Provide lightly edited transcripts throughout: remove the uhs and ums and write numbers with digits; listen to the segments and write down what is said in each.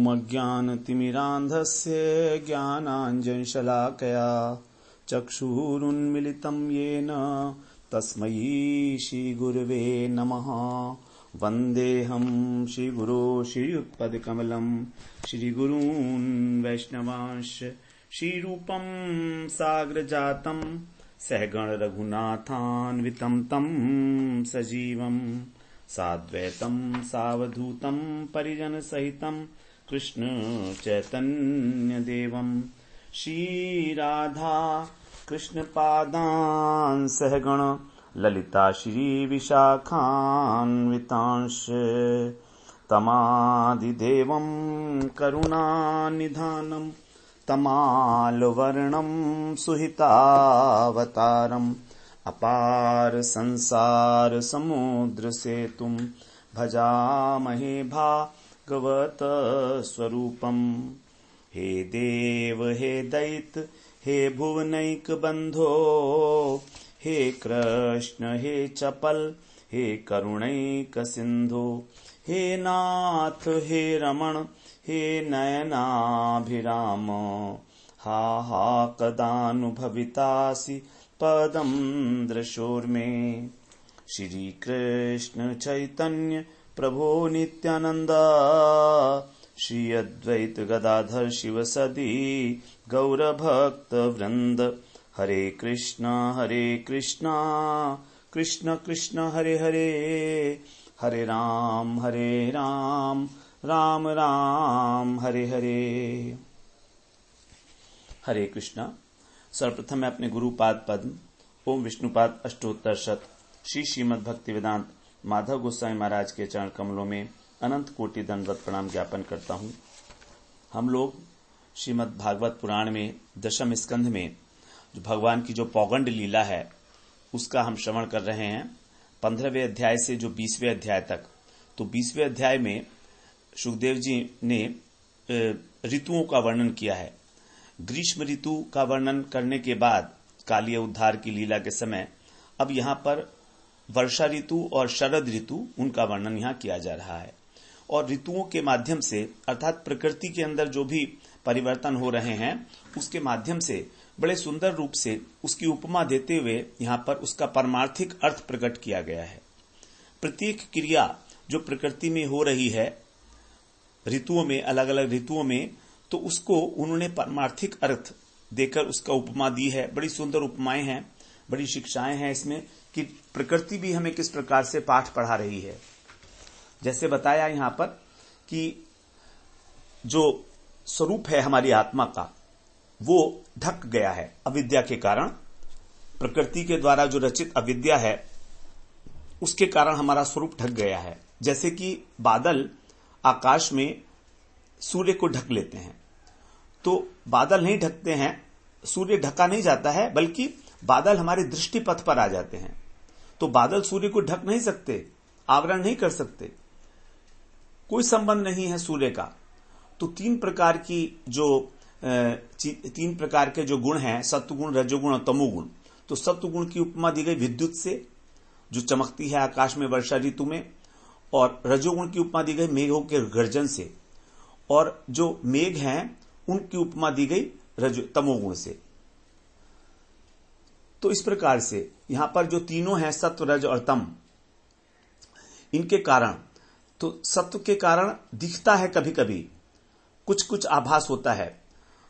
ओमज्ञानतिमिरान्धस्य ज्ञानाञ्जनशलाकया चक्षुरुन्मिलितं येन तस्मै श्रीगुरवे नमः। वन्देऽहं श्रीगुरो श्रीयुत्पदकमलं श्रीगुरून् वैष्णवांश्च श्रीरूपं साग्रजातं सहगण रघुनाथान्वितं तं सजीवं साद्वैतं सावधूतं परिजनसहितं कृष्ण चैतन्यदेवं श्रीराधा कृष्णपादान् सहगण ललिता श्रीविशाखान्वितांश्च तमादिदेवं करुणानिधानं तमालवर्णं सुहितावतारम् अपार संसार समुद्र सेतुं भजामहे भागवत स्वरूपम्। हे देव हे दैत हे भुवनैक बंधो हे कृष्ण हे चपल हे करुणैक सिंधु हे नाथ हे रमण हे नयनाभिराम हा हा कदानुभवितासि पदं दृशोर्मे। श्री कृष्ण चैतन्य प्रभो नित्यानंद श्री अद्वैत गदाधर शिवसदी गौरभक्त वृंद हरे कृष्णा कृष्ण कृष्ण हरे हरे हरे राम राम राम हरे हरे। हरे कृष्णा। सर्वप्रथम मैं अपने गुरुपाद पद्म ओम विष्णुपाद अष्टोत्तर शत श्री श्रीमद् भक्ति वेदांत माधव गोस्वामी महाराज के चरण कमलों में अनंत कोटि दंडवत प्रणाम ज्ञापन करता हूँ। हम लोग श्रीमद् भागवत पुराण में दशम स्कंध में जो भगवान की जो पौगंड लीला है उसका हम श्रवण कर रहे हैं 15वें अध्याय से जो 20वें अध्याय तक। तो 20वें अध्याय में सुखदेव जी ने ऋतुओं का वर्णन किया है। ग्रीष्म ऋतु का वर्णन करने के बाद कालीय उद्धार की लीला के समय अब यहाँ पर वर्षा ऋतु और शरद ऋतु उनका वर्णन यहाँ किया जा रहा है। और ऋतुओं के माध्यम से अर्थात प्रकृति के अंदर जो भी परिवर्तन हो रहे हैं उसके माध्यम से बड़े सुंदर रूप से उसकी उपमा देते हुए यहाँ पर उसका परमार्थिक अर्थ प्रकट किया गया है। प्रत्येक क्रिया जो प्रकृति में हो रही है ऋतुओं में, अलग अलग ऋतुओं में, तो उसको उन्होंने परमार्थिक अर्थ देकर उसका उपमा दी है। बड़ी सुंदर उपमाएं हैं, बड़ी शिक्षाएं हैं इसमें कि प्रकृति भी हमें किस प्रकार से पाठ पढ़ा रही है। जैसे बताया यहाँ पर कि जो स्वरूप है हमारी आत्मा का वो ढक गया है अविद्या के कारण। प्रकृति के द्वारा जो रचित अविद्या है उसके कारण हमारा स्वरूप ढक गया है। जैसे कि बादल आकाश में सूर्य को ढक लेते हैं, तो बादल नहीं ढकते हैं, सूर्य ढका नहीं जाता है, बल्कि बादल हमारे दृष्टि पथ पर आ जाते हैं। तो बादल सूर्य को ढक नहीं सकते, आवरण नहीं कर सकते, कोई संबंध नहीं है सूर्य का। तो तीन प्रकार के जो गुण हैं, सत्वगुण, रजोगुण और तमोगुण। तो सत्वगुण की उपमा दी गई विद्युत से जो चमकती है आकाश में वर्षा ऋतु में, और रजोगुण की उपमा दी गई मेघों के गर्जन से, और जो मेघ हैं उनकी उपमा दी गई तमोगुण से। तो इस प्रकार से यहां पर जो तीनों हैं सत्व, रज और तम, इनके कारण, तो सत्व के कारण दिखता है कभी कभी कुछ कुछ आभास होता है।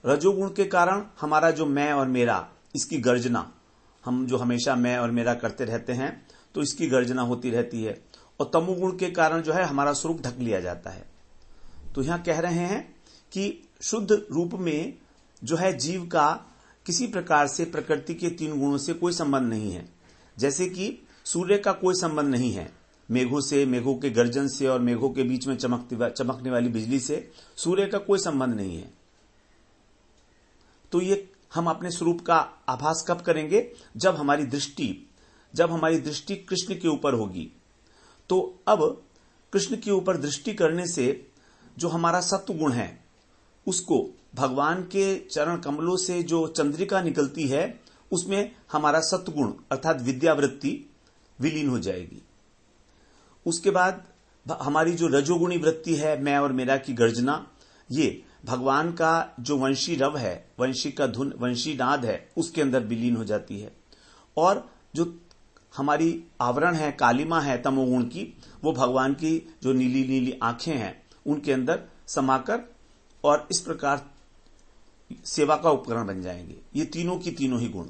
रजोगुण के कारण हमारा जो मैं और मेरा, इसकी गर्जना, हम जो हमेशा मैं और मेरा करते रहते हैं तो इसकी गर्जना होती रहती है। और तमोगुण के कारण जो है हमारा स्वरूप ढक लिया जाता है। तो यहां कह रहे हैं कि शुद्ध रूप में जो है जीव का किसी प्रकार से प्रकृति के तीन गुणों से कोई संबंध नहीं है। जैसे कि सूर्य का कोई संबंध नहीं है मेघों से, मेघों के गर्जन से और मेघों के बीच में चमकने वाली बिजली से सूर्य का कोई संबंध नहीं है। तो ये हम अपने स्वरूप का आभास कब करेंगे? जब हमारी दृष्टि कृष्ण के ऊपर होगी। तो अब कृष्ण के ऊपर दृष्टि करने से जो हमारा सत्व गुण है उसको भगवान के चरण कमलों से जो चंद्रिका निकलती है उसमें हमारा सत्वगुण अर्थात विद्यावृत्ति विलीन हो जाएगी। उसके बाद हमारी जो रजोगुणी वृत्ति है, मैं और मेरा की गर्जना, ये भगवान का जो वंशी रव है, वंशी का धुन, वंशी नाद है, उसके अंदर विलीन हो जाती है। और जो हमारी आवरण है, कालिमा है तमोगुण की, वो भगवान की जो नीली नीली आंखें हैं उनके अंदर समाकर और इस प्रकार सेवा का उपकरण बन जाएंगे। ये तीनों की तीनों ही गुण।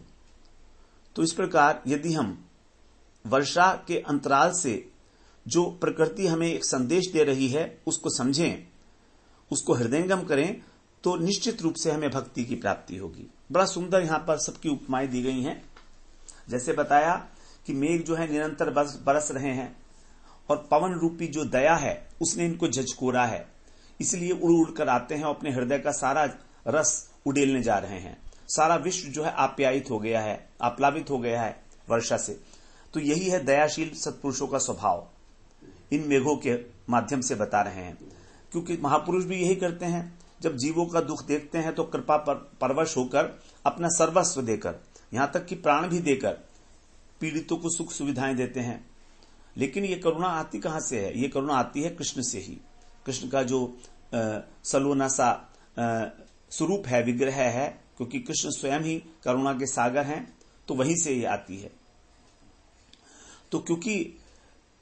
तो इस प्रकार यदि हम वर्षा के अंतराल से जो प्रकृति हमें एक संदेश दे रही है उसको समझें, उसको हृदयंगम करें, तो निश्चित रूप से हमें भक्ति की प्राप्ति होगी। बड़ा सुंदर यहां पर सबकी उपमाएं दी गई हैं। जैसे बताया कि मेघ जो है निरंतर बरस रहे हैं और पवन रूपी जो दया है उसने इनको झचकोरा है, इसलिए उड़ उड़ कर आते हैं और अपने हृदय का सारा रस उड़ेलने जा रहे हैं। सारा विश्व जो है आप्यायित हो गया है, आप्लावित हो गया है वर्षा से। तो यही है दयाशील सत्पुरुषों का स्वभाव, इन मेघों के माध्यम से बता रहे हैं। क्योंकि महापुरुष भी यही करते हैं, जब जीवों का दुख देखते हैं तो कृपा परवश होकर अपना सर्वस्व देकर, यहां तक कि प्राण भी देकर पीड़ितों को सुख सुविधाएं देते हैं। लेकिन ये करुणा आती कहां से है? ये करुणा आती है कृष्ण से ही। कृष्ण का जो सलोना सा स्वरूप है, विग्रह है, क्योंकि कृष्ण स्वयं ही करुणा के सागर हैं, तो वहीं से ये आती है। तो क्योंकि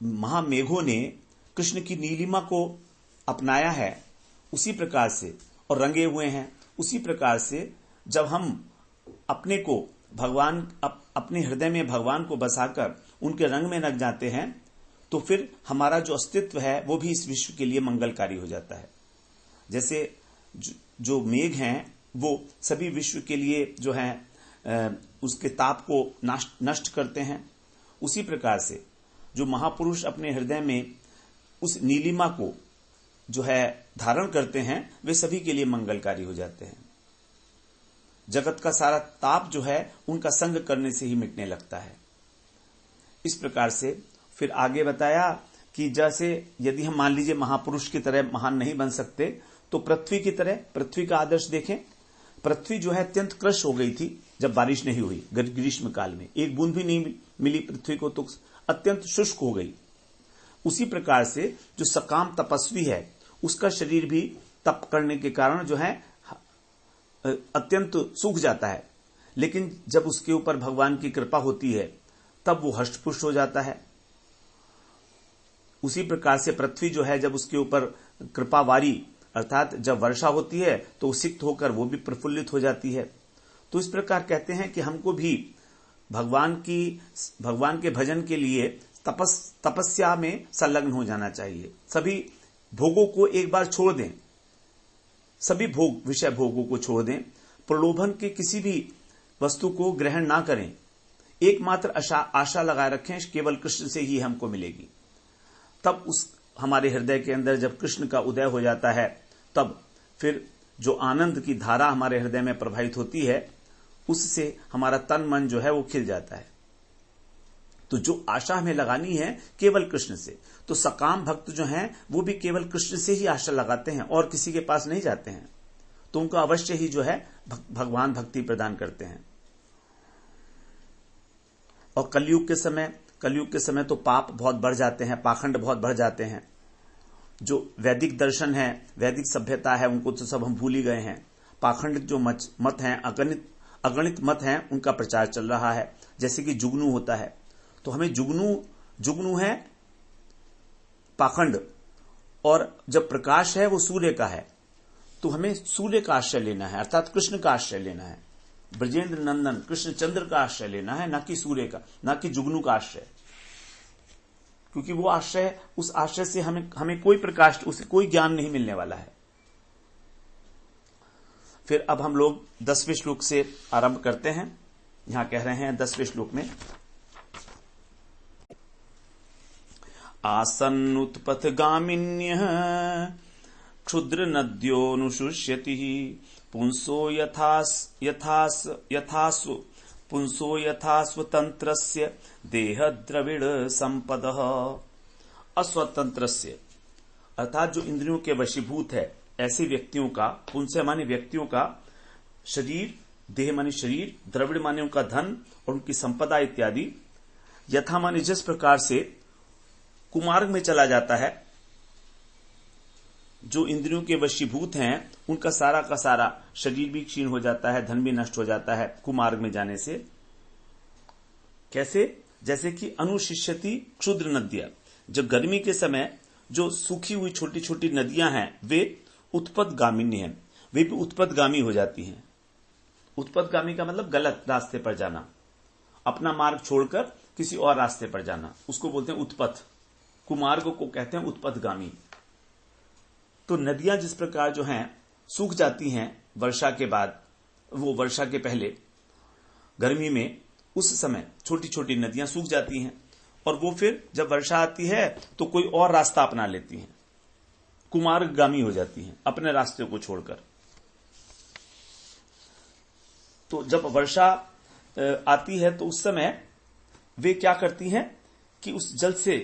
महामेघों ने कृष्ण की नीलिमा को अपनाया है उसी प्रकार से और रंगे हुए हैं, उसी प्रकार से जब हम अपने को भगवान अपने हृदय में भगवान को बसाकर उनके रंग में लग जाते हैं, तो फिर हमारा जो अस्तित्व है वो भी इस विश्व के लिए मंगलकारी हो जाता है। जैसे जो मेघ हैं वो सभी विश्व के लिए जो है उसके ताप को नष्ट करते हैं, उसी प्रकार से जो महापुरुष अपने हृदय में उस नीलिमा को जो है धारण करते हैं वे सभी के लिए मंगलकारी हो जाते हैं। जगत का सारा ताप जो है उनका संग करने से ही मिटने लगता है। इस प्रकार से फिर आगे बताया कि जैसे यदि हम मान लीजिए महापुरुष की तरह महान नहीं बन सकते तो पृथ्वी की तरह, पृथ्वी का आदर्श देखें। पृथ्वी जो है अत्यंत क्रश हो गई थी जब बारिश नहीं हुई, ग्रीष्म काल में एक बूंद भी नहीं मिली पृथ्वी को, तो अत्यंत शुष्क हो गई। उसी प्रकार से जो सकाम तपस्वी है उसका शरीर भी तप करने के कारण जो है अत्यंत सूख जाता है, लेकिन जब उसके ऊपर भगवान की कृपा होती है तब वो हष्टपुष्ट हो जाता है। उसी प्रकार से पृथ्वी जो है जब उसके ऊपर कृपावारी अर्थात जब वर्षा होती है तो सिक्त होकर वो भी प्रफुल्लित हो जाती है। तो इस प्रकार कहते हैं कि हमको भी भगवान के भजन के लिए तपस्या में संलग्न हो जाना चाहिए। सभी भोगों को एक बार छोड़ दें, सभी विषय भोगों को छोड़ दें, प्रलोभन के किसी भी वस्तु को ग्रहण ना करें, एकमात्र आशा लगाए रखें केवल कृष्ण से ही हमको मिलेगी। तब उस हमारे हृदय के अंदर जब कृष्ण का उदय हो जाता है तब फिर जो आनंद की धारा हमारे हृदय में प्रवाहित होती है उससे हमारा तन मन जो है वो खिल जाता है। तो जो आशा हमें लगानी है केवल कृष्ण से, तो सकाम भक्त जो हैं वो भी केवल कृष्ण से ही आशा लगाते हैं और किसी के पास नहीं जाते हैं, तो उनको अवश्य ही जो है भगवान भक्ति प्रदान करते हैं। और कलयुग के समय तो पाप बहुत बढ़ जाते हैं, पाखंड बहुत बढ़ जाते हैं। जो वैदिक दर्शन है, वैदिक सभ्यता है, उनको तो सब हम भूल ही गए हैं। पाखंड जो मत हैं, अगणित मत हैं, उनका प्रचार चल रहा है। जैसे कि जुगनू होता है, तो हमें जुगनू है पाखंड, और जब प्रकाश है वो सूर्य का है, तो हमें सूर्य का आश्रय लेना है, अर्थात कृष्ण का आश्रय लेना है, ब्रजेंद्र नंदन कृष्ण चंद्र का आश्रय लेना है, ना कि सूर्य का, ना कि जुगनू का आश्रय। क्योंकि वो आश्रय, उस आश्रय से हमें कोई प्रकाश, उसे कोई ज्ञान नहीं मिलने वाला है। फिर अब हम लोग 10वें श्लोक से आरंभ करते हैं। यहां कह रहे हैं 10वें श्लोक में, आसन्नुत्पथगामिन्यः क्षुद्र नद्योऽनुशुष्यति पुंसो यथास्वतंत्रस्य देह द्रविड़ संपदः। अस्वतंत्रस्य अर्थात जो इंद्रियों के वशीभूत है ऐसे व्यक्तियों का, पुंस माने व्यक्तियों का शरीर, देह माने शरीर, द्रविड़ माने उनका धन और उनकी संपदा इत्यादि, यथा माने जिस प्रकार से कुमार्ग में चला जाता है, जो इंद्रियों के वशीभूत हैं उनका सारा का सारा शरीर भी क्षीण हो जाता है, धन भी नष्ट हो जाता है कुमार्ग में जाने से। कैसे? जैसे कि अनुशिष्यति क्षुद्र नद्या, जब गर्मी के समय जो सूखी हुई छोटी छोटी नदियां हैं वे उत्पदगामिनी हैं, वे भी उत्पदगामी हो जाती हैं। उत्पदगामी का मतलब गलत रास्ते पर जाना, अपना मार्ग छोड़कर किसी और रास्ते पर जाना, उसको बोलते हैं उत्पथ। कुमार्ग को कहते हैं उत्पदगामी। तो नदियां जिस प्रकार जो हैं सूख जाती हैं वर्षा के बाद, वो वर्षा के पहले गर्मी में उस समय छोटी छोटी नदियां सूख जाती हैं और वो फिर जब वर्षा आती है तो कोई और रास्ता अपना लेती हैं, कुमार्गगामी हो जाती हैं अपने रास्ते को छोड़कर। तो जब वर्षा आती है तो उस समय वे क्या करती हैं कि उस जल से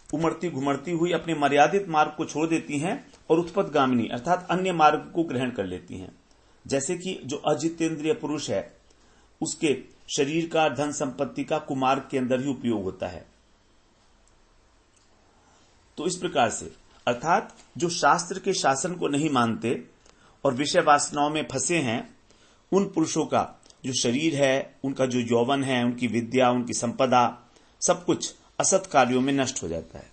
उमड़ती घुमड़ती हुई अपने मर्यादित मार्ग को छोड़ देती हैं और उत्पदगामिनी अर्थात अन्य मार्ग को ग्रहण कर लेती हैं। जैसे कि जो अजितेंद्रिय पुरुष है उसके शरीर का, धन संपत्ति का कुमार्ग के अंदर ही उपयोग होता है। तो इस प्रकार से अर्थात जो शास्त्र के शासन को नहीं मानते और विषय वासनाओं में फंसे हैं उन पुरुषों का जो शरीर है, उनका जो यौवन है, उनकी विद्या, उनकी संपदा, सब कुछ असत कार्यों में नष्ट हो जाता है।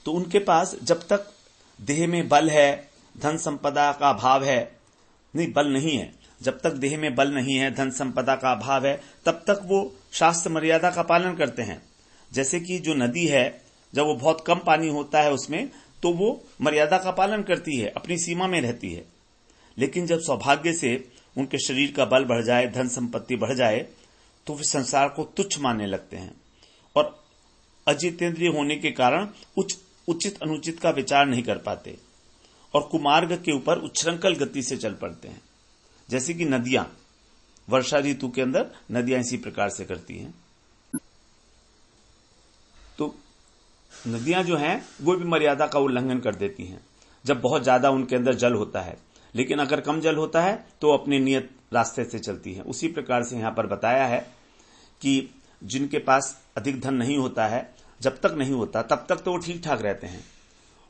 तो उनके पास जब तक देह में बल है, धन संपदा का अभाव है, नहीं बल नहीं है, जब तक देह में बल नहीं है, धन संपदा का अभाव है, तब तक वो शास्त्र मर्यादा का पालन करते हैं। जैसे कि जो नदी है जब वो बहुत कम पानी होता है उसमें तो वो मर्यादा का पालन करती है, अपनी सीमा में रहती है। लेकिन जब सौभाग्य से उनके शरीर का बल बढ़ जाए, धन संपत्ति बढ़ जाए तो वे संसार को तुच्छ मानने लगते हैं और अजितेंद्रिय होने के कारण उचित अनुचित का विचार नहीं कर पाते और कुमार्ग के ऊपर उच्छृंखल गति से चल पड़ते हैं। जैसे कि नदियां, वर्षा ऋतु के अंदर नदियां इसी प्रकार से करती हैं। तो नदियां जो हैं वो भी मर्यादा का उल्लंघन कर देती हैं जब बहुत ज्यादा उनके अंदर जल होता है, लेकिन अगर कम जल होता है तो अपने नियत रास्ते से चलती है। उसी प्रकार से यहां पर बताया है कि जिनके पास अधिक धन नहीं होता है, जब तक नहीं होता तब तक तो वो ठीक ठाक रहते हैं,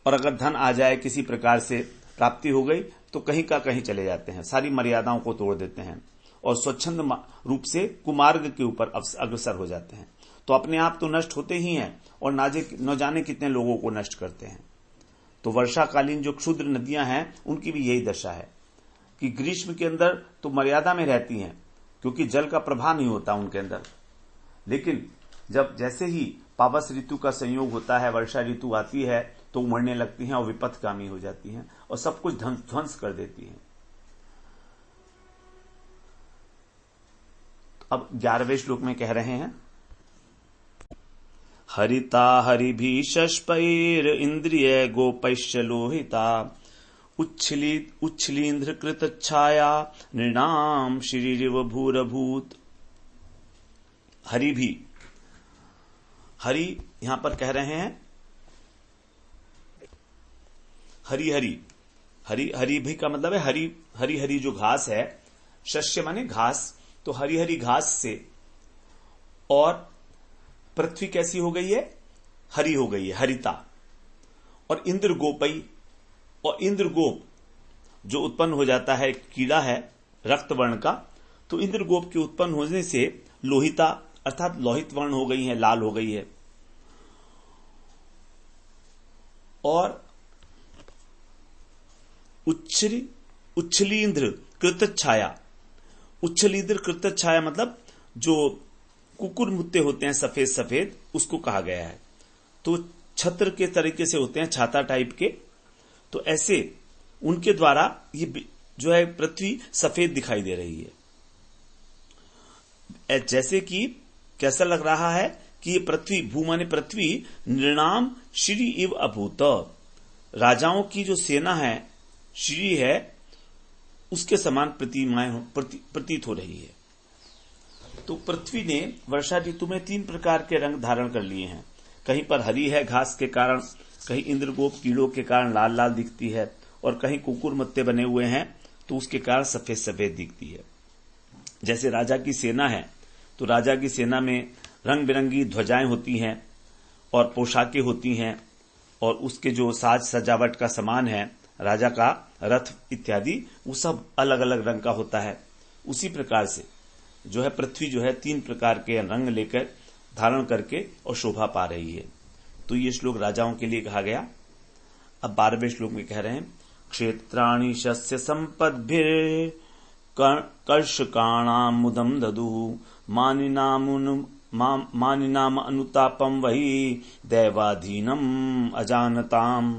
और अगर धन आ जाए, किसी प्रकार से प्राप्ति हो गई तो कहीं का कहीं चले जाते हैं, सारी मर्यादाओं को तोड़ देते हैं और स्वच्छंद रूप से कुमार्ग के ऊपर अग्रसर हो जाते हैं। तो अपने आप तो नष्ट होते ही हैं और न जाने कितने लोगों को नष्ट करते हैं। तो वर्षाकालीन जो क्षुद्र नदियां हैं उनकी भी यही दशा है कि ग्रीष्म के अंदर तो मर्यादा में रहती हैं क्योंकि जल का प्रवाह नहीं होता उनके अंदर, लेकिन जब जैसे ही पावस ऋतु का संयोग होता है, वर्षा ऋतु आती है तो उमड़ने लगती हैं और विपथगामी हो जाती हैं और सब कुछ ध्वंस कर देती हैं। अब 11वें श्लोक में कह रहे हैं, हरिता हरिभि शष्पैर इंद्रिय गोपैश्च लोहिता उच्छलींद्र कृत छाया नृणाम शरीरिव भूरभूत। हरि भी, हरि यहां पर कह रहे हैं हरि हरि हरि हरि भी का मतलब है हरि हरि हरि जो घास है, शस्य माने घास, तो हरि हरि घास से और पृथ्वी कैसी हो गई है, हरी हो गई है, हरिता। और इंद्र गोपई, और इंद्र गोप जो उत्पन्न हो जाता है, कीड़ा है रक्त वर्ण का, तो इंद्र गोप के उत्पन्न होने से लोहिता अर्थात लोहित वर्ण हो गई है, लाल हो गई है। और उच्छलींद्र कृत छाया, उच्छलींद्र कृत छाया मतलब जो कुकुर मुत्ते होते हैं सफेद सफेद, उसको कहा गया है। तो छत्र के तरीके से होते हैं, छाता टाइप के, तो ऐसे उनके द्वारा ये जो है पृथ्वी सफेद दिखाई दे रही है। जैसे कि कैसा लग रहा है कि ये पृथ्वी, भू माने पृथ्वी, नृणाम श्री इव अभूत, राजाओं की जो सेना है, श्री है, उसके समान प्रतीत हो रही है। तो पृथ्वी ने वर्षा ऋतु में 3 प्रकार के रंग धारण कर लिए हैं। कहीं पर हरी है घास के कारण, कहीं इंद्रगोप कीड़ों के कारण लाल लाल दिखती है, और कहीं कुकुर मत्ते बने हुए हैं तो उसके कारण सफेद सफेद दिखती है। जैसे राजा की सेना है तो राजा की सेना में रंग बिरंगी ध्वजाएं होती हैं और पोशाकें होती हैं, और उसके जो साज सजावट का सामान है, राजा का रथ इत्यादि, वो सब अलग अलग रंग का होता है। उसी प्रकार से जो है पृथ्वी जो है 3 प्रकार के रंग लेकर धारण करके और शोभा पा रही है। तो ये श्लोक राजाओं के लिए कहा गया। अब 12वें श्लोक में कह रहे हैं, क्षेत्राणि शस्य संपद्भिः कर्षकाणां मुदं ददुः मानिनाम अनुतापम वही दैवाधीनम अजानताम।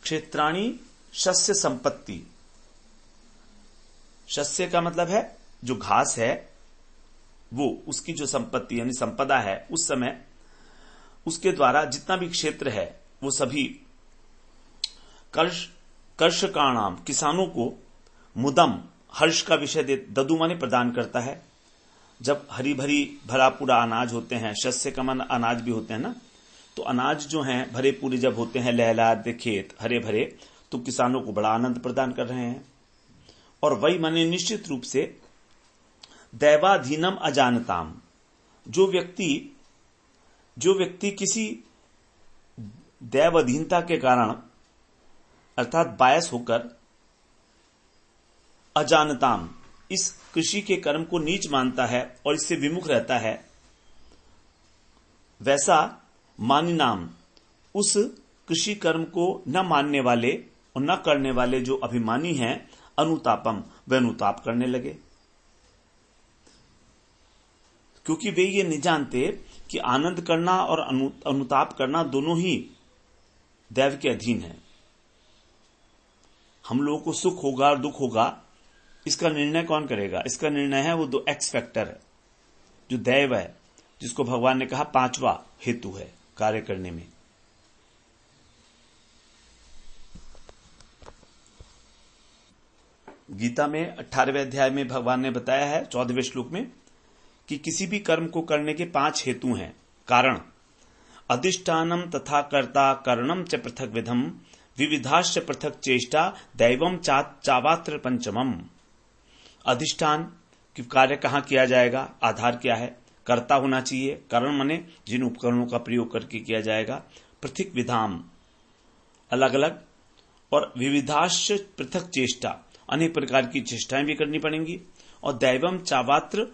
क्षेत्राणि शस्य संपत्ति। शस्य का मतलब है जो घास है, वो उसकी जो संपत्ति यानी संपदा है, उस समय उसके द्वारा जितना भी क्षेत्र है वो सभी कर्षकाणाम किसानों को मुदम हर्ष का विषय ददु माने प्रदान करता है। जब हरी भरी भरा पूरा अनाज होते हैं, शस्य का मन अनाज भी होते हैं ना, तो अनाज जो हैं भरे पूरे जब होते हैं, लहलहाते खेत हरे भरे, तो किसानों को बड़ा आनंद प्रदान कर रहे हैं। और वही माने निश्चित रूप से दैवाधीनम अजानताम, जो व्यक्ति किसी दैवाधीनता के कारण अर्थात बायस होकर अजानताम इस कृषि के कर्म को नीच मानता है और इससे विमुख रहता है, वैसा मानिनाम उस कृषि कर्म को न मानने वाले और न करने वाले जो अभिमानी हैं, अनुतापम वे अनुताप करने लगे, क्योंकि वे ये नहीं जानते कि आनंद करना और अनुताप करना दोनों ही दैव के अधीन है। हम लोगों को सुख होगा और दुख होगा, इसका निर्णय कौन करेगा? इसका निर्णय है वो 2 एक्स फैक्टर है, जो दैव है, जिसको भगवान ने कहा 5वां हेतु है कार्य करने में। गीता में 18वें अध्याय में भगवान ने बताया है 14वें श्लोक में कि किसी भी कर्म को करने के 5 हेतु हैं। कारण अधिष्ठानम तथा कर्ता करणम च पृथक विधम विविधाश्च पृथक चेष्टा दैवम चावात्र पंचमम। अधिष्ठान कि कार्य कहां किया जाएगा, आधार क्या है, कर्ता होना चाहिए, करण माने जिन उपकरणों का प्रयोग करके किया जाएगा, पृथक विधाम अलग अलग, और विविधाश्च पृथक चेष्टा अनेक प्रकार की चेष्टाएं भी करनी पड़ेंगी, और दैवम चावात्र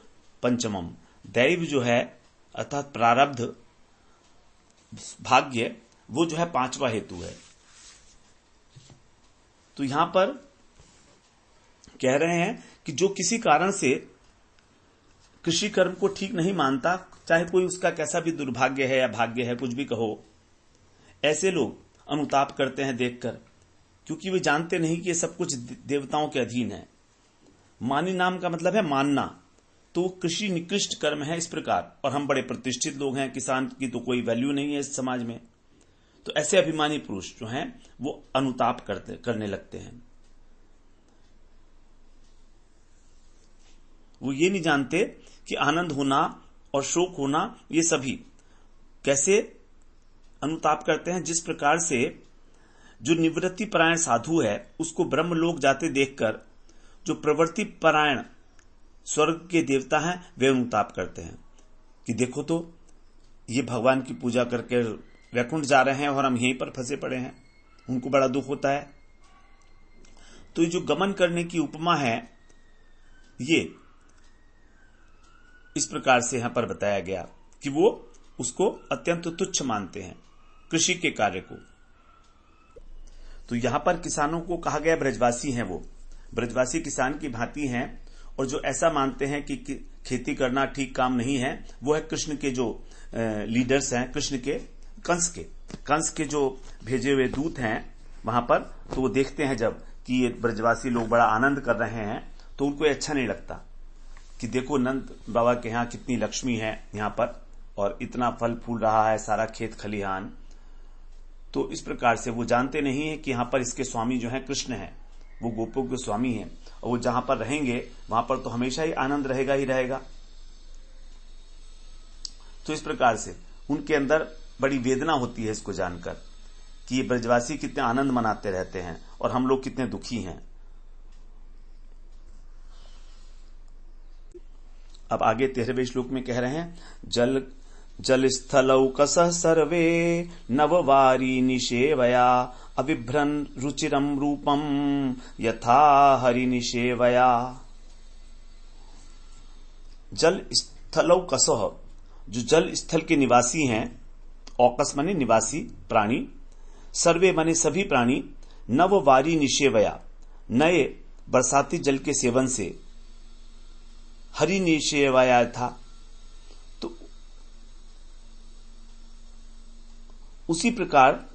पंचमम, दैव जो है अर्थात प्रारब्ध भाग्य, वो जो है 5वां हेतु है। तो यहां पर कह रहे हैं कि जो किसी कारण से कृषि कर्म को ठीक नहीं मानता, चाहे कोई उसका कैसा भी दुर्भाग्य है या भाग्य है, कुछ भी कहो, ऐसे लोग अनुताप करते हैं देखकर, क्योंकि वे जानते नहीं कि ये सब कुछ देवताओं के अधीन है। मानी नाम का मतलब है मानना, तो कृषि निकृष्ट कर्म है इस प्रकार, और हम बड़े प्रतिष्ठित लोग हैं, किसान की तो कोई वैल्यू नहीं है इस समाज में। तो ऐसे अभिमानी पुरुष जो हैं वो अनुताप करने लगते हैं। वो ये नहीं जानते कि आनंद होना और शोक होना ये सभी कैसे अनुताप करते हैं। जिस प्रकार से जो निवृत्ति परायण साधु है उसको ब्रह्मलोक जाते देखकर जो प्रवृत्ति परायण स्वर्ग के देवता हैं वे अनुताप करते हैं कि देखो तो ये भगवान की पूजा करके वैकुंठ जा रहे हैं और हम यहीं पर फंसे पड़े हैं, उनको बड़ा दुख होता है। तो ये जो गमन करने की उपमा है ये इस प्रकार से यहां पर बताया गया कि वो उसको अत्यंत तुच्छ मानते हैं कृषि के कार्य को। तो यहां पर किसानों को कहा गया ब्रजवासी हैं, वो ब्रजवासी किसान की भांति हैं, और जो ऐसा मानते हैं कि खेती करना ठीक काम नहीं है वो है कृष्ण के जो लीडर्स हैं, कृष्ण के कंस के जो भेजे हुए दूत हैं वहां पर। तो वो देखते हैं जब कि ये ब्रजवासी लोग बड़ा आनंद कर रहे हैं तो उनको अच्छा नहीं लगता कि देखो नंद बाबा के यहाँ कितनी लक्ष्मी है यहाँ पर, और इतना फल फूल रहा है, सारा खेत खलिहान। तो इस प्रकार से वो जानते नहीं है कि यहाँ पर इसके स्वामी जो है कृष्ण है, वो गोपों के स्वामी हैं, और वो जहां पर रहेंगे वहां पर तो हमेशा ही आनंद रहेगा ही रहेगा। तो इस प्रकार से उनके अंदर बड़ी वेदना होती है इसको जानकर कि ये ब्रजवासी कितने आनंद मनाते रहते हैं और हम लोग कितने दुखी हैं। अब आगे 13वें श्लोक में कह रहे हैं, जलस्थलौकसः सर्वे नववारी निषेवया अबिभ्रन् रुचिरं रूपम यथा हरि निषेवया। जल स्थलौकसः, जो जल स्थल के निवासी हैं, औकस माने निवासी प्राणी, सर्वे माने सभी प्राणी, नववारी निषेवया नए बरसाती जल के सेवन से, हरि निषेवया था, तो उसी प्रकार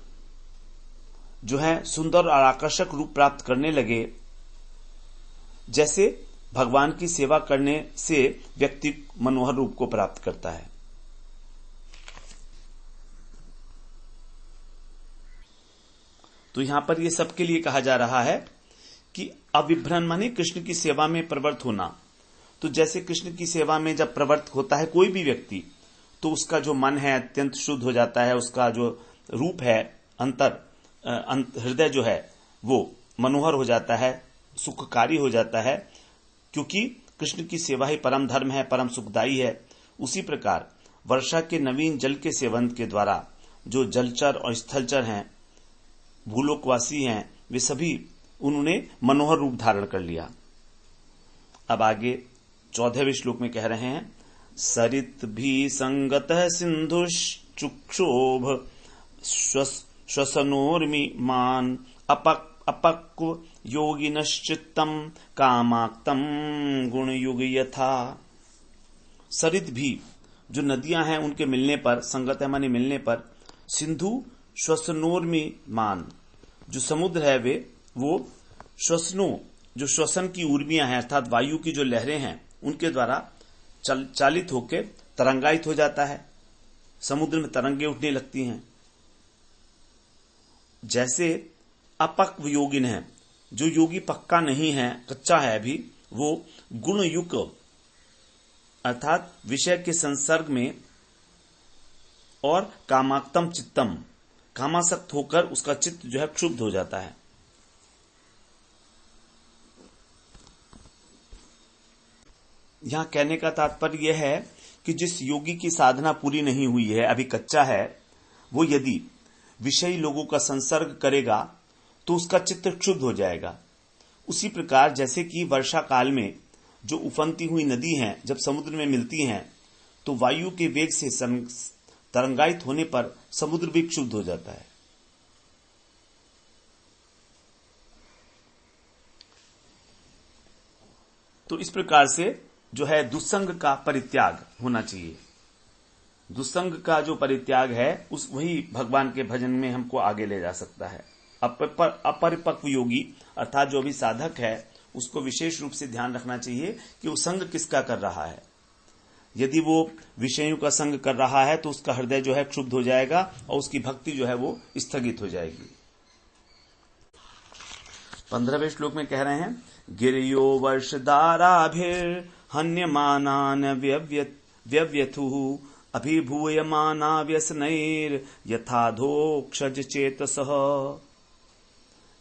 जो है सुंदर और आकर्षक रूप प्राप्त करने लगे, जैसे भगवान की सेवा करने से व्यक्ति मनोहर रूप को प्राप्त करता है। तो यहां पर यह सबके लिए कहा जा रहा है कि अविभ्रन माने कृष्ण की सेवा में प्रवृत्त होना। तो जैसे कृष्ण की सेवा में जब प्रवृत्त होता है कोई भी व्यक्ति, तो उसका जो मन है अत्यंत शुद्ध हो जाता है, उसका जो रूप है हृदय जो है वो मनोहर हो जाता है, सुखकारी हो जाता है, क्योंकि कृष्ण की सेवा ही परम धर्म है, परम सुखदायी है। उसी प्रकार वर्षा के नवीन जल के सेवन के द्वारा जो जलचर और स्थलचर हैं, भूलोकवासी हैं, वे सभी उन्होंने मनोहर रूप धारण कर लिया। अब आगे 14वें श्लोक में कह रहे हैं, सरित भी संगतः सिंधुश्चुक्षोभ श्वसनोर्मिमान अपक्व योगिनश्चित्तम कामाक्तम गुणयुग यथा। सरित भी, जो नदियां हैं उनके मिलने पर, संगत है माने मिलने पर, सिंधु श्वसनोर्मिमान, जो समुद्र है वो श्वसनों, जो श्वसन की ऊर्मियां हैं अर्थात वायु की जो लहरें हैं उनके द्वारा चालित होकर तरंगायित हो जाता है, समुद्र में तरंगे उठने लगती हैं। जैसे अपक्व योगिन है, जो योगी पक्का नहीं है, कच्चा है अभी, वो गुणयुक्त अर्थात विषय के संसर्ग में और कामाक्तम चित्तम, कामासक्त होकर उसका चित्त जो है क्षुब्ध हो जाता है। यहां कहने का तात्पर्य यह है कि जिस योगी की साधना पूरी नहीं हुई है, अभी कच्चा है, वो यदि विषयी लोगों का संसर्ग करेगा तो उसका चित्त क्षुब्ध हो जाएगा। उसी प्रकार जैसे कि वर्षा काल में जो उफनती हुई नदी हैं जब समुद्र में मिलती हैं तो वायु के वेग से तरंगायित होने पर समुद्र भी क्षुब्ध हो जाता है। तो इस प्रकार से जो है दुस्संग का परित्याग होना चाहिए। दुस्संग का जो परित्याग है उस वही भगवान के भजन में हमको आगे ले जा सकता है। अपरिपक्व योगी अर्थात जो भी साधक है उसको विशेष रूप से ध्यान रखना चाहिए कि वो संग किसका कर रहा है। यदि वो विषयों का संग कर रहा है तो उसका हृदय जो है क्षुब्ध हो जाएगा और उसकी भक्ति जो है वो स्थगित हो जाएगी। 15वें श्लोक में कह रहे हैं, गिरियो वर्षधाराभिर हन्यमानान व्यव्यथुः अभिभूयमाना व्यसनैर यथाधोक्षज चेतसः।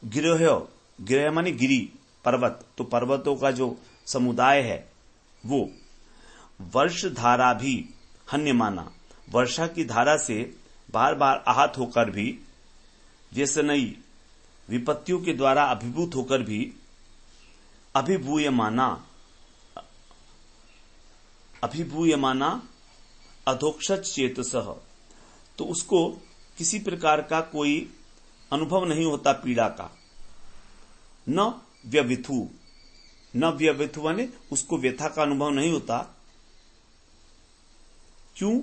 गिरह माने गिरी, पर्वत, तो पर्वतों का जो समुदाय है वो वर्ष धारा भी हन्यमाना, वर्षा की धारा से बार बार आहत होकर भी, व्यसनई विपत्तियों के द्वारा अभिभूत होकर भी, अभिभूयमाना अधोक्षज चेतसः, तो उसको किसी प्रकार का कोई अनुभव नहीं होता पीड़ा का। न व्यविथु माने उसको व्यथा का अनुभव नहीं होता। क्यों?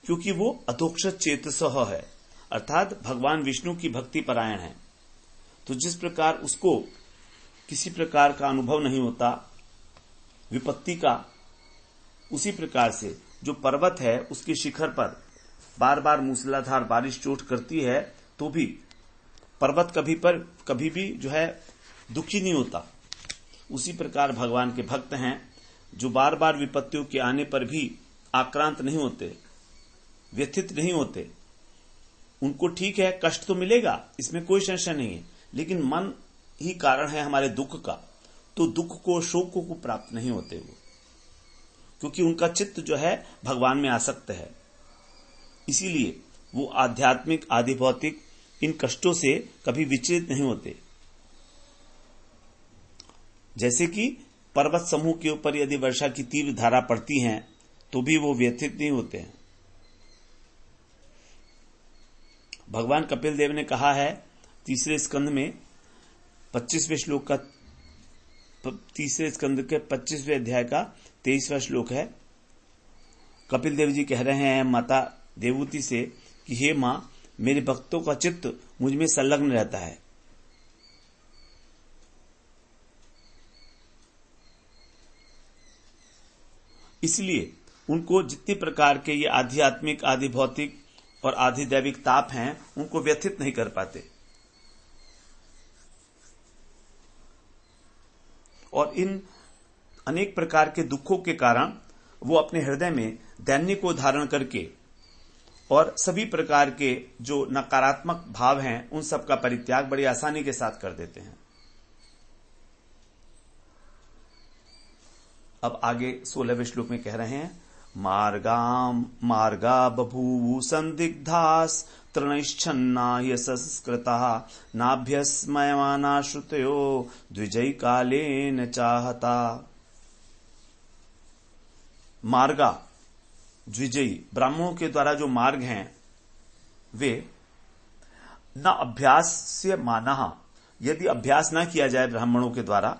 क्योंकि वो अधोक्षज चेतसः है, अर्थात भगवान विष्णु की भक्ति परायण है। तो जिस प्रकार उसको किसी प्रकार का अनुभव नहीं होता विपत्ति का, उसी प्रकार से जो पर्वत है उसके शिखर पर बार बार मूसलाधार बारिश चोट करती है तो भी पर्वत कभी भी जो है दुखी नहीं होता। उसी प्रकार भगवान के भक्त हैं जो बार बार विपत्तियों के आने पर भी आक्रांत नहीं होते, व्यथित नहीं होते। उनको ठीक है, कष्ट तो मिलेगा, इसमें कोई संशय नहीं है, लेकिन मन ही कारण है हमारे दुख का, तो दुख को, शोक को प्राप्त नहीं होते वो, क्योंकि उनका चित्त जो है भगवान में आसक्त है। इसीलिए वो आध्यात्मिक आदि भौतिक इन कष्टों से कभी विचलित नहीं होते। जैसे कि पर्वत समूह के ऊपर यदि वर्षा की तीव्र धारा पड़ती है तो भी वो व्यथित नहीं होते हैं। भगवान कपिल देव ने कहा है तीसरे स्कंद में 25वें श्लोक का, तीसरे स्कंद के 25वें अध्याय का 23वां श्लोक है। कपिल देव जी कह रहे हैं माता देवहूति से कि हे मां, मेरे भक्तों का चित्त मुझ में संलग्न रहता है। इसलिए उनको जितने प्रकार के ये आध्यात्मिक आदि भौतिक और आदि दैविक ताप हैं उनको व्यथित नहीं कर पाते। और इन अनेक प्रकार के दुखों के कारण वो अपने हृदय में दैन्य को धारण करके और सभी प्रकार के जो नकारात्मक भाव हैं उन सब का परित्याग बड़ी आसानी के साथ कर देते हैं। अब आगे 16वें श्लोक में कह रहे हैं मार्गा बभूवु संदिग्धास तृणैश्छन्ना यशस्कृता नाभ्यस्मयमाना श्रुतयो द्विजय कालेन चाहता। मार्गा द्विजयी ब्राह्मणों के द्वारा जो मार्ग हैं वे न अभ्यास से माना, यदि अभ्यास ना किया जाए ब्राह्मणों के द्वारा,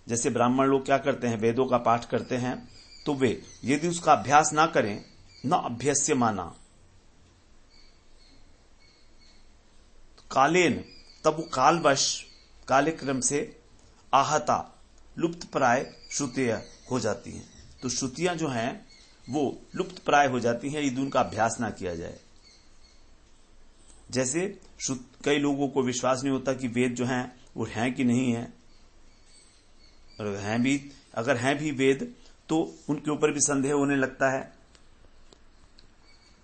जैसे ब्राह्मण लोग क्या करते हैं वेदों का पाठ करते हैं तो वे यदि उसका अभ्यास ना करें न अभ्यस्य माना कालेन, तब वो कालवश काले क्रम से आहता लुप्त प्राय श्रुतियां हो जाती हैं। तो श्रुतियां जो हैं वो लुप्त प्राय हो जाती हैं यदि उनका अभ्यास ना किया जाए। जैसे कई लोगों को विश्वास नहीं होता कि वेद जो हैं वो हैं कि नहीं है, और हैं भी, अगर हैं भी वेद तो उनके ऊपर भी संदेह होने लगता है।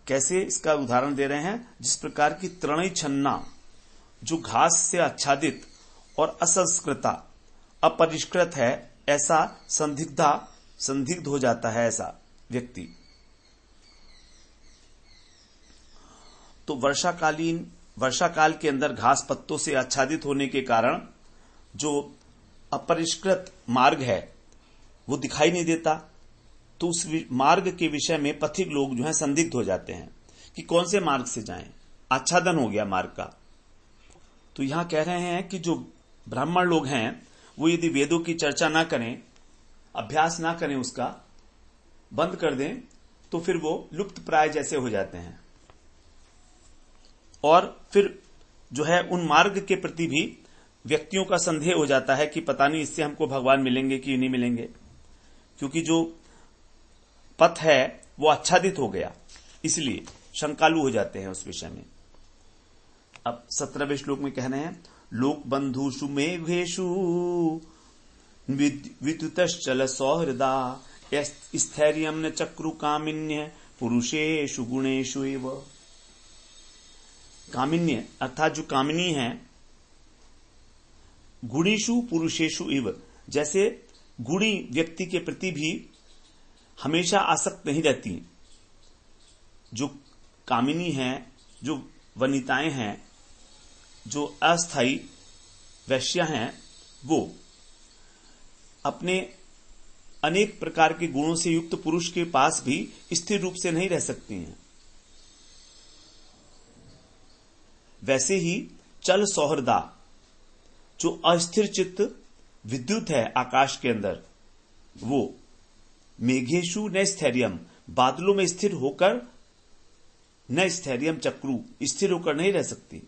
कैसे इसका उदाहरण दे रहे हैं, जिस प्रकार की तृणई छन्ना जो घास से आच्छादित और असंस्कृता अपरिष्कृत है, ऐसा संदिग्ध हो जाता है ऐसा व्यक्ति। तो वर्षा काल के अंदर घास पत्तों से आच्छादित होने के कारण जो अपरिष्कृत मार्ग है वो दिखाई नहीं देता, तो उस मार्ग के विषय में पथिक लोग जो हैं संदिग्ध हो जाते हैं कि कौन से मार्ग से जाएं, आच्छादन हो गया मार्ग का। तो यहां कह रहे हैं कि जो ब्राह्मण लोग हैं वो यदि वेदों की चर्चा ना करें, अभ्यास ना करें, उसका बंद कर दें, तो फिर वो लुप्त प्राय जैसे हो जाते हैं। और फिर जो है उन मार्ग के प्रति भी व्यक्तियों का संदेह हो जाता है कि पता नहीं इससे हमको भगवान मिलेंगे कि नहीं मिलेंगे, क्योंकि जो पथ है वो आच्छादित हो गया, इसलिए शंकालु हो जाते हैं उस विषय में। अब 17वें श्लोक में कह रहे हैं लोक बंधुषु मेघेषु विद्युतश्चल सौहृदा स्थैर्यं न चक्रु कामिन्य पुरुषेषु गुणेषु एव। कामिन्य अर्थात जो कामिनी है, गुणेषु पुरुषेषु एव, जैसे गुणी व्यक्ति के प्रति भी हमेशा आसक्त नहीं रहती। जो कामिनी हैं, जो वनिताएं हैं, जो अस्थायी वैश्या हैं, वो अपने अनेक प्रकार के गुणों से युक्त पुरुष के पास भी स्थिर रूप से नहीं रह सकती हैं। वैसे ही चल सौहृदा जो अस्थिर चित्त विद्युत है आकाश के अंदर, वो मेघेशु न स्थैर्यम बादलों में स्थिर होकर, न स्थैर्यम चक्रु स्थिर होकर नहीं रह सकती।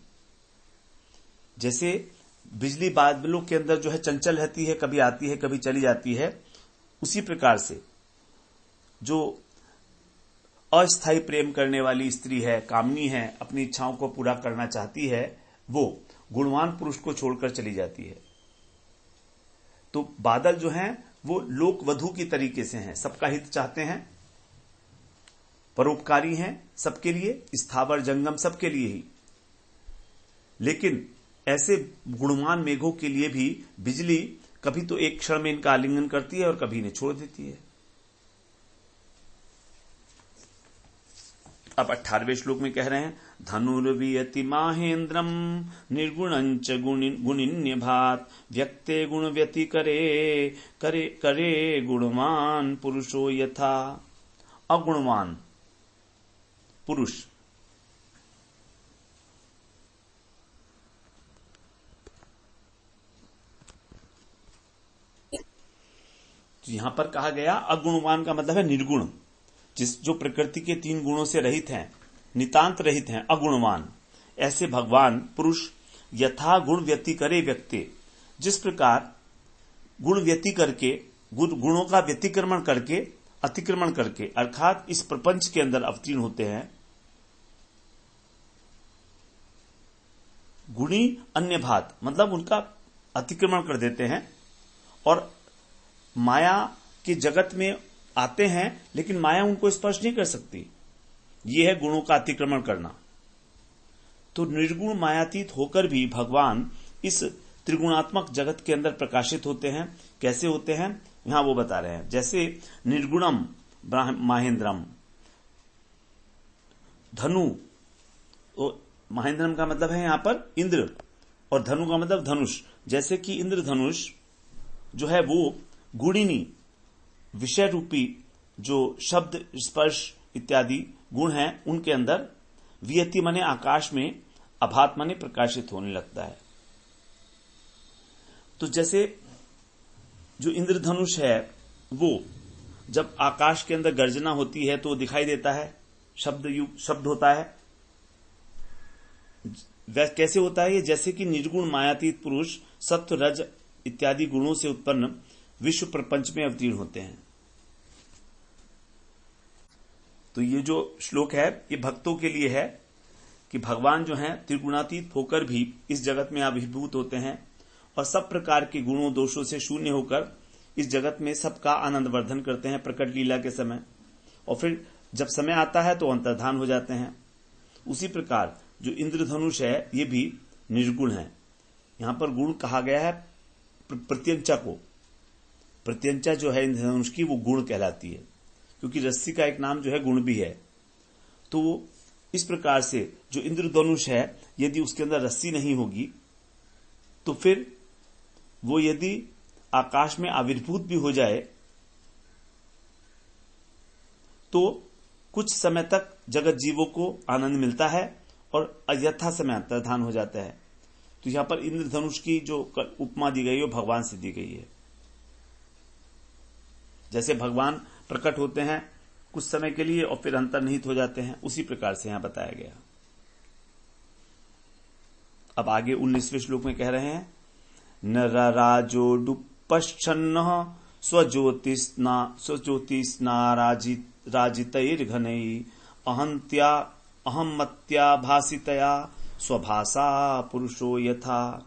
जैसे बिजली बादलों के अंदर जो है चंचल रहती है, कभी आती है कभी चली जाती है, उसी प्रकार से जो अस्थायी प्रेम करने वाली स्त्री है, कामनी है, अपनी इच्छाओं को पूरा करना चाहती है, वो गुणवान पुरुष को छोड़कर चली जाती है। तो बादल जो हैं वो लोक वधु की तरीके से हैं, सबका हित चाहते हैं, परोपकारी हैं सबके लिए, स्थावर जंगम सबके लिए ही। लेकिन ऐसे गुणवान मेघों के लिए भी बिजली कभी तो एक क्षण में इनका आलिंगन करती है और कभी इन्हें छोड़ देती है। अब 18वें श्लोक में कह रहे हैं, धनुर्वियति माहेन्द्रम निर्गुणंच गुणिन्य भात व्यक्ते गुण व्यति करे गुणवान पुरुषो यथा। अगुणवान पुरुष, यहां पर कहा गया अगुणवान का मतलब है निर्गुण, जो प्रकृति के 3 गुणों से रहित हैं, नितांत रहित हैं, अगुणवान। ऐसे भगवान पुरुष यथा गुण व्यति करे व्यक्ति, जिस प्रकार गुण व्यति करके, गुणों का व्यतिक्रमण करके, अतिक्रमण करके अर्थात इस प्रपंच के अंदर अवतीर्ण होते हैं। गुणी अन्य भात मतलब उनका अतिक्रमण कर देते हैं और माया के जगत में आते हैं, लेकिन माया उनको स्पर्श नहीं कर सकती। यह है गुणों का अतिक्रमण करना। तो निर्गुण मायातीत होकर भी भगवान इस त्रिगुणात्मक जगत के अंदर प्रकाशित होते हैं। कैसे होते हैं यहां वो बता रहे हैं। जैसे निर्गुणम माहेंद्रम, धनु, तो महेंद्रम का मतलब है यहां पर इंद्र और धनु का मतलब धनुष। जैसे कि इंद्र धनुष जो है वो गुणिनी विषय रूपी जो शब्द स्पर्श इत्यादि गुण हैं उनके अंदर वियति माने आकाश में, अभात माने प्रकाशित होने लगता है। तो जैसे जो इंद्रधनुष है वो जब आकाश के अंदर गर्जना होती है तो दिखाई देता है, शब्द होता है। कैसे होता है ये? जैसे कि निर्गुण मायातीत पुरुष सत्व रज इत्यादि गुणों से उत्पन्न विश्व प्रपंच में अवतीर्ण होते हैं। तो ये जो श्लोक है ये भक्तों के लिए है कि भगवान जो हैं त्रिगुणातीत होकर भी इस जगत में अभिभूत होते हैं और सब प्रकार के गुणों दोषों से शून्य होकर इस जगत में सबका आनंद वर्धन करते हैं प्रकट लीला के समय, और फिर जब समय आता है तो अंतर्धान हो जाते हैं। उसी प्रकार जो इंद्रधनुष है ये भी निर्गुण है। यहां पर गुण कहा गया है प्रत्यंचा को। प्रत्यंचा जो है इंद्रधनुष की वो गुण कहलाती है, क्योंकि रस्सी का एक नाम जो है गुण भी है। तो इस प्रकार से जो इंद्रधनुष है यदि उसके अंदर रस्सी नहीं होगी तो फिर वो यदि आकाश में आविर्भूत भी हो जाए तो कुछ समय तक जगत जीवों को आनंद मिलता है और यथा समय अंतर्धान हो जाता है। तो यहां पर इंद्रधनुष की जो उपमा दी गई है वो भगवान से दी गई है। जैसे भगवान प्रकट होते हैं कुछ समय के लिए और फिर अंतर्निहित हो जाते हैं, उसी प्रकार से यहां बताया गया। अब आगे 19वें श्लोक में कह रहे हैं, नरराजोडुपश्छन्नः स्वज्योतिस्ना राजितैर्घनैः अहमत्या भासितया स्वभाषा पुरुषो यथा।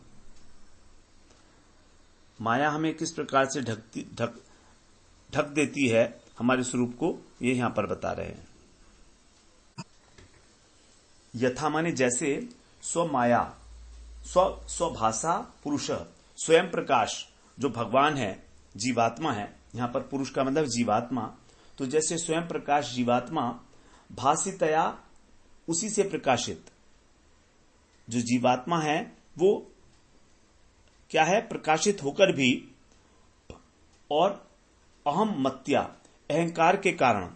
माया हमें किस प्रकार से ढक देती है हमारे स्वरूप को, ये यहां पर बता रहे हैं। यथा माने जैसे, स्वमाया स्वभाषा पुरुष, स्वयं प्रकाश जो भगवान है, जीवात्मा है। यहां पर पुरुष का मतलब जीवात्मा। तो जैसे स्वयं प्रकाश जीवात्मा भासितया उसी से प्रकाशित जो जीवात्मा है वो क्या है, प्रकाशित होकर भी और अहम मत्या अहंकार के कारण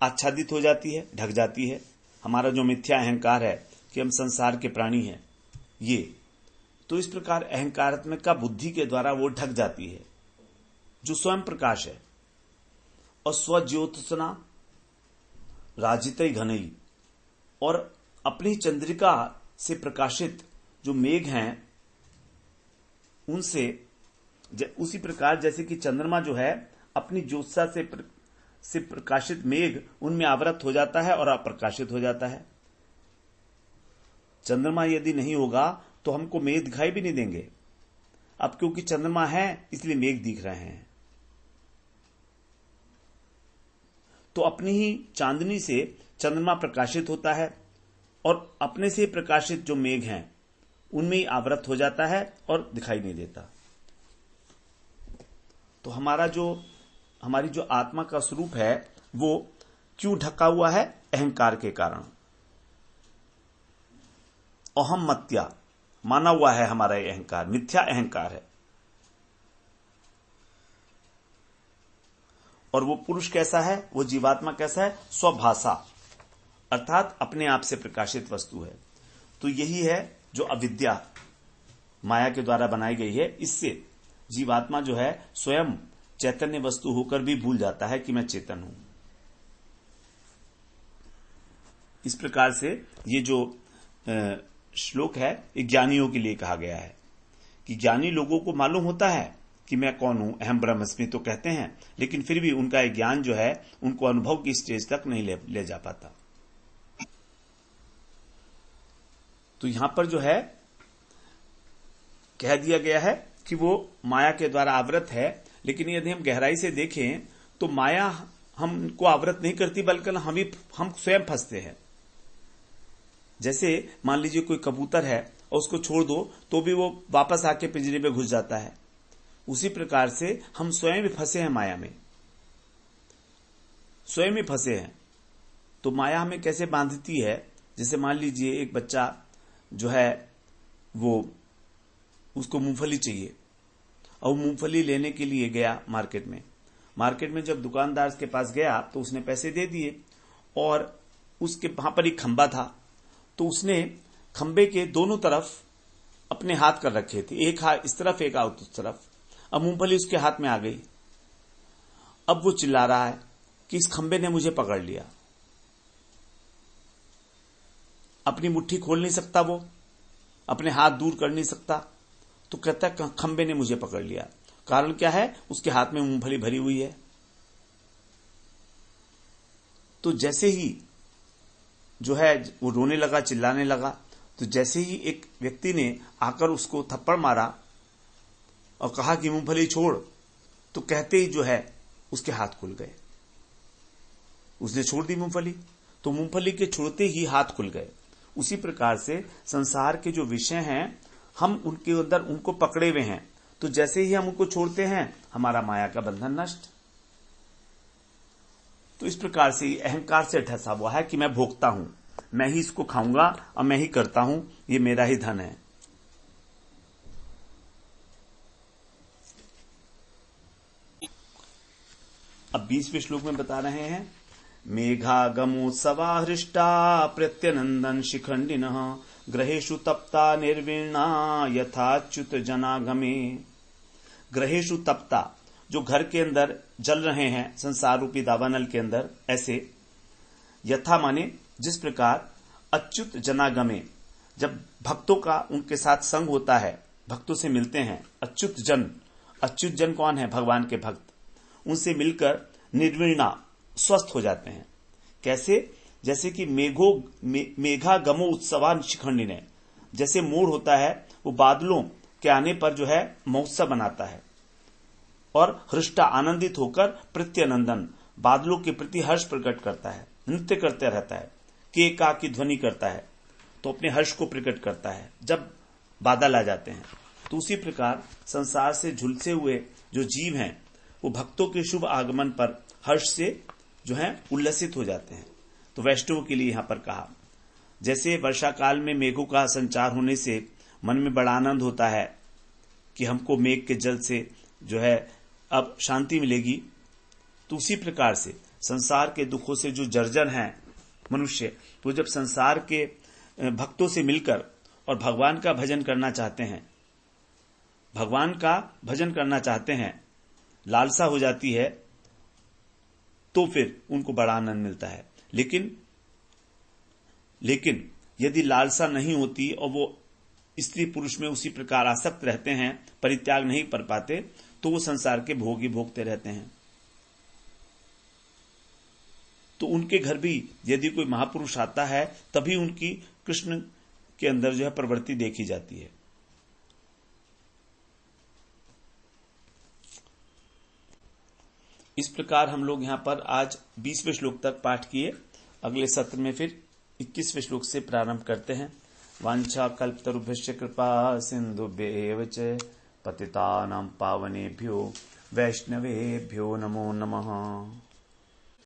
आच्छादित हो जाती है, ढक जाती है। हमारा जो मिथ्या अहंकार है कि हम संसार के प्राणी हैं, ये तो इस प्रकार अहंकारात्मक का बुद्धि के द्वारा वो ढक जाती है जो स्वयं प्रकाश है। और स्वज्योत्सना राजितै घनई, और अपनी चंद्रिका से प्रकाशित जो मेघ हैं उनसे उसी प्रकार जैसे कि चंद्रमा जो है अपनी ज्योत्सा से प्रकाशित मेघ उनमें आवृत हो जाता है और अप्रकाशित हो जाता है। चंद्रमा यदि नहीं होगा तो हमको मेघ दिखाई भी नहीं देंगे। अब क्योंकि चंद्रमा है इसलिए मेघ दिख रहे हैं। तो अपनी ही चांदनी से चंद्रमा प्रकाशित होता है और अपने से प्रकाशित जो मेघ हैं उनमें ही आवृत हो जाता है और दिखाई नहीं देता। तो हमारी जो आत्मा का स्वरूप है वो क्यों ढका हुआ है? अहंकार के कारण। अहम मत्या माना हुआ है हमारा ये अहंकार, मिथ्या अहंकार है। और वो पुरुष कैसा है, वो जीवात्मा कैसा है, स्वभाषा अर्थात अपने आप से प्रकाशित वस्तु है। तो यही है जो अविद्या माया के द्वारा बनाई गई है। इससे जीवात्मा जो है स्वयं चैतन्य वस्तु होकर भी भूल जाता है कि मैं चेतन हूं। इस प्रकार से ये जो श्लोक है ज्ञानियों के लिए कहा गया है कि ज्ञानी लोगों को मालूम होता है कि मैं कौन हूं, अहम ब्रह्मस्मि तो कहते हैं, लेकिन फिर भी उनका एक ज्ञान जो है उनको अनुभव की स्टेज तक नहीं ले जा पाता। तो यहां पर जो है कह दिया गया है कि वो माया के द्वारा आवृत है, लेकिन यदि हम गहराई से देखें तो माया हमको आवृत नहीं करती, बल्कि हम स्वयं फंसते हैं। जैसे मान लीजिए कोई कबूतर है और उसको छोड़ दो तो भी वो वापस आके पिंजरे में घुस जाता है। उसी प्रकार से हम स्वयं भी फंसे हैं माया में, स्वयं ही फंसे हैं। तो माया हमें कैसे बांधती है, जैसे मान लीजिए एक बच्चा जो है वो उसको मूंगफली चाहिए और मूंगफली लेने के लिए गया मार्केट में जब दुकानदार के पास गया तो उसने पैसे दे दिए और उसके वहां पर एक खंबा था, तो उसने खंबे के दोनों तरफ अपने हाथ कर रखे थे, एक हाथ इस तरफ एक हाथ उस तरफ। अब मूंगफली उसके हाथ में आ गई। अब वो चिल्ला रहा है कि इस खंबे ने मुझे पकड़ लिया। अपनी मुट्ठी खोल नहीं सकता, वो अपने हाथ दूर कर नहीं सकता, तो कहता है खंबे ने मुझे पकड़ लिया। कारण क्या है, उसके हाथ में मूंगफली भरी हुई है। तो जैसे ही जो है वो रोने लगा, चिल्लाने लगा, तो जैसे ही एक व्यक्ति ने आकर उसको थप्पड़ मारा और कहा कि मूंगफली छोड़, तो कहते ही जो है उसके हाथ खुल गए। उसने छोड़ दी मूंगफली, तो मूंगफली के छोड़ते ही हाथ खुल गए। उसी प्रकार से संसार के जो विषय हैं हम उनके अंदर उनको पकड़े हुए हैं, तो जैसे ही हम उनको छोड़ते हैं हमारा माया का बंधन नष्ट। तो इस प्रकार से अहंकार से ठसा हुआ है कि मैं भोगता हूं, मैं ही इसको खाऊंगा और मैं ही करता हूं, ये मेरा ही धन है। अब 20वें श्लोक में बता रहे हैं, मेघागमोत्सवा हृष्टा प्रत्यनंदन शिखंडिनः ग्रहेषु तप्ता निर्वीणा यथाच्युत जनागमे। ग्रहेषु तप्ता, जो घर के अंदर जल रहे हैं संसार रूपी दावानल के अंदर, ऐसे यथा माने जिस प्रकार, अच्युत जनागमे, जब भक्तों का उनके साथ संग होता है, भक्तों से मिलते हैं, अच्युत जन कौन है, भगवान के भक्त, उनसे मिलकर निर्वीणा स्वस्थ हो जाते हैं। कैसे, जैसे कि मेघा गमो उत्सवान शिखंडिने, जैसे मोर होता है वो बादलों के आने पर जो है महोत्सव बनाता है और हृष्टा आनंदित होकर प्रत्यनंदन, बादलों के प्रति हर्ष प्रकट करता है, नृत्य करते रहता है, केका की ध्वनि करता है, तो अपने हर्ष को प्रकट करता है जब बादल आ जाते हैं। तो उसी प्रकार संसार से झुलसे हुए जो जीव हैं वो भक्तों के शुभ आगमन पर हर्ष से जो है उल्लसित हो जाते हैं। तो वैष्णव के लिए यहां पर कहा, जैसे वर्षा काल में मेघों का संचार होने से मन में बड़ा आनंद होता है कि हमको मेघ के जल से जो है अब शांति मिलेगी, तो उसी प्रकार से संसार के दुखों से जो जर्जर हैं मनुष्य, वो जब संसार के भक्तों से मिलकर और भगवान का भजन करना चाहते हैं, लालसा हो जाती है, तो फिर उनको बड़ा आनंद मिलता है। लेकिन यदि लालसा नहीं होती और वो स्त्री पुरुष में उसी प्रकार आसक्त रहते हैं, परित्याग नहीं कर पाते, तो वो संसार के भोग ही भोगते रहते हैं। तो उनके घर भी यदि कोई महापुरुष आता है तभी उनकी कृष्ण के अंदर जो है प्रवृत्ति देखी जाती है। इस प्रकार हम लोग यहां पर आज 20वें श्लोक तक पाठ किए। अगले सत्र में फिर 21वें श्लोक से प्रारंभ करते हैं। वांछा कल्पतरुभ्यश्च कृपा सिंधुभ्येव च पतितानां पावनेभ्यो वैष्णवेभ्यो नमो नमः।